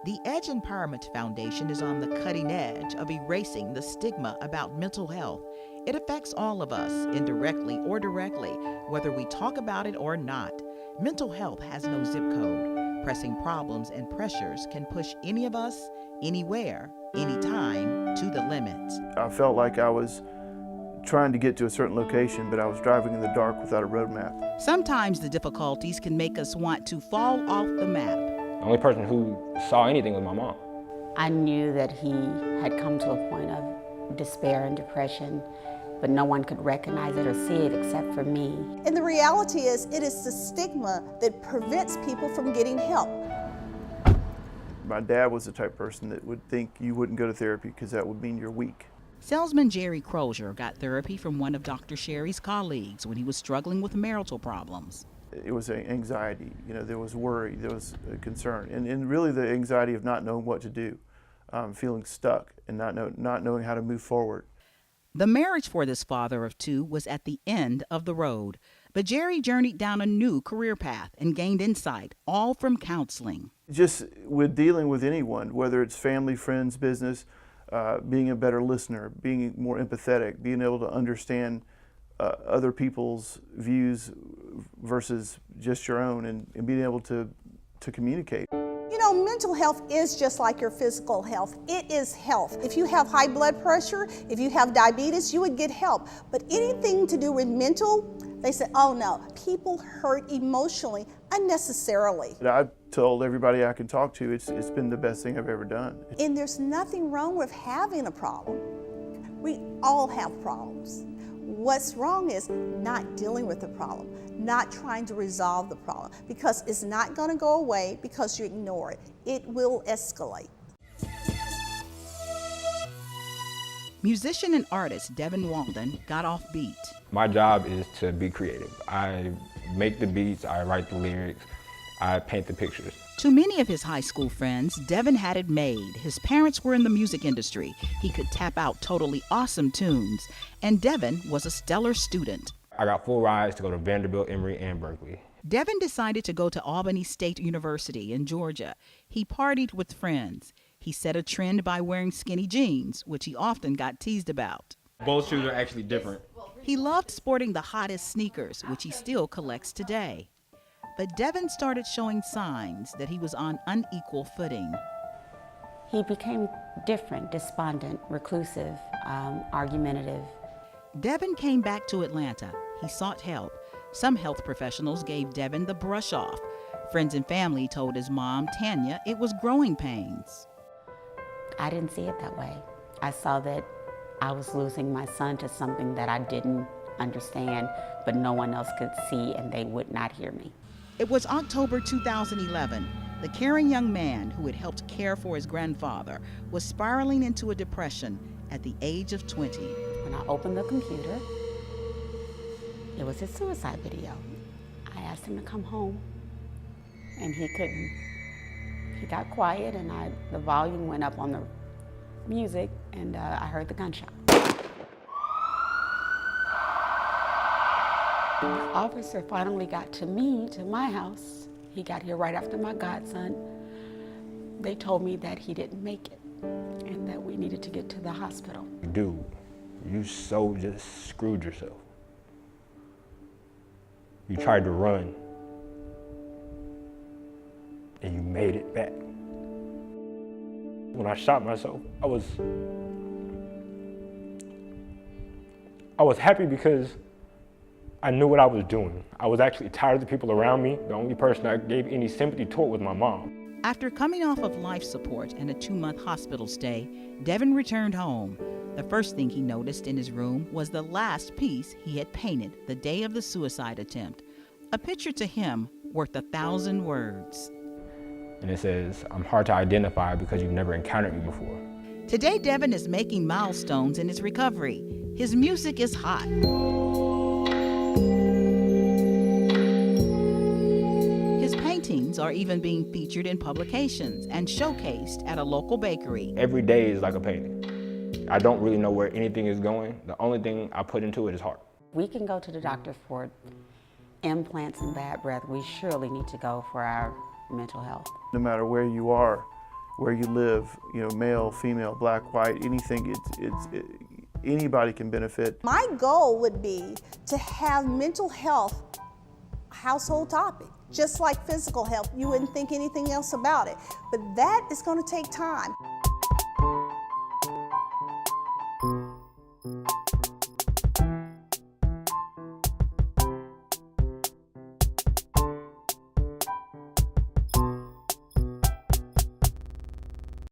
The Edge Empowerment Foundation is on the cutting edge of erasing the stigma about mental health. It affects all of us, indirectly or directly, whether we talk about it or not. Mental health has no zip code. Pressing problems and pressures can push any of us, anywhere, anytime, to the limit. I felt like I was trying to get to a certain location, but I was driving in the dark without a road map. Sometimes the difficulties can make us want to fall off the map. The only person who saw anything was my mom. I knew that he had come to a point of despair and depression, but no one could recognize it or see it except for me. And the reality is, it is the stigma that prevents people from getting help. My dad was the type of person that would think you wouldn't go to therapy because that would mean you're weak. Salesman Jerry Crozier got therapy from one of Dr. Sherry's colleagues when he was struggling with marital problems. It was anxiety, there was worry, there was concern, and really the anxiety of not knowing what to do, feeling stuck and not knowing how to move forward. The marriage for this father of two was at the end of the road, but Jerry journeyed down a new career path and gained insight, all from counseling. Just with dealing with anyone, whether it's family, friends, business, being a better listener, being more empathetic, being able to understand other people's views versus just your own, and being able to communicate. Mental health is just like your physical health. It is health. If you have high blood pressure, if you have diabetes, you would get help. But anything to do with mental, they say, oh no, people hurt emotionally unnecessarily. I've told everybody I can talk to, it's been the best thing I've ever done. And there's nothing wrong with having a problem. We all have problems. What's wrong is not dealing with the problem, not trying to resolve the problem, because it's not going to go away because you ignore it. It will escalate. Musician and artist Devin Walden got off beat. My job is to be creative. I make the beats, I write the lyrics, I paint the pictures. To many of his high school friends, Devin had it made. His parents were in the music industry. He could tap out totally awesome tunes, and Devin was a stellar student. I got full rides to go to Vanderbilt, Emory, and Berkeley. Devin decided to go to Albany State University in Georgia. He partied with friends. He set a trend by wearing skinny jeans, which he often got teased about. Both shoes are actually different. He loved sporting the hottest sneakers, which he still collects today. But Devin started showing signs that he was on unequal footing. He became different, despondent, reclusive, argumentative. Devin came back to Atlanta. He sought help. Some health professionals gave Devin the brush off. Friends and family told his mom, Tanya, it was growing pains. I didn't see it that way. I saw that I was losing my son to something that I didn't understand, but no one else could see, and they would not hear me. It was October 2011. The caring young man who had helped care for his grandfather was spiraling into a depression at the age of 20. When I opened the computer, it was his suicide video. I asked him to come home, and he couldn't. He got quiet, and the volume went up on the music, and I heard the gunshot. The officer finally got to me, to my house. He got here right after my godson. They told me that he didn't make it and that we needed to get to the hospital. Dude, you so just screwed yourself. You tried to run and you made it back. When I shot myself, I was happy because I knew what I was doing. I was actually tired of the people around me. The only person I gave any sympathy toward was my mom. After coming off of life support and a 2-month hospital stay, Devin returned home. The first thing he noticed in his room was the last piece he had painted the day of the suicide attempt. A picture to him worth 1,000 words. And it says, I'm hard to identify because you've never encountered me before. Today, Devin is making milestones in his recovery. His music is hot. His paintings are even being featured in publications and showcased at a local bakery. Every day is like a painting. I don't really know where anything is going. The only thing I put into it is heart. We can go to the doctor for implants and bad breath. We surely need to go for our mental health. No matter where you are, where you live, you know, male, female, black, white, anything. Anybody can benefit. My goal would be to have mental health a household topic. Just like physical health, you wouldn't think anything else about it. But that is going to take time.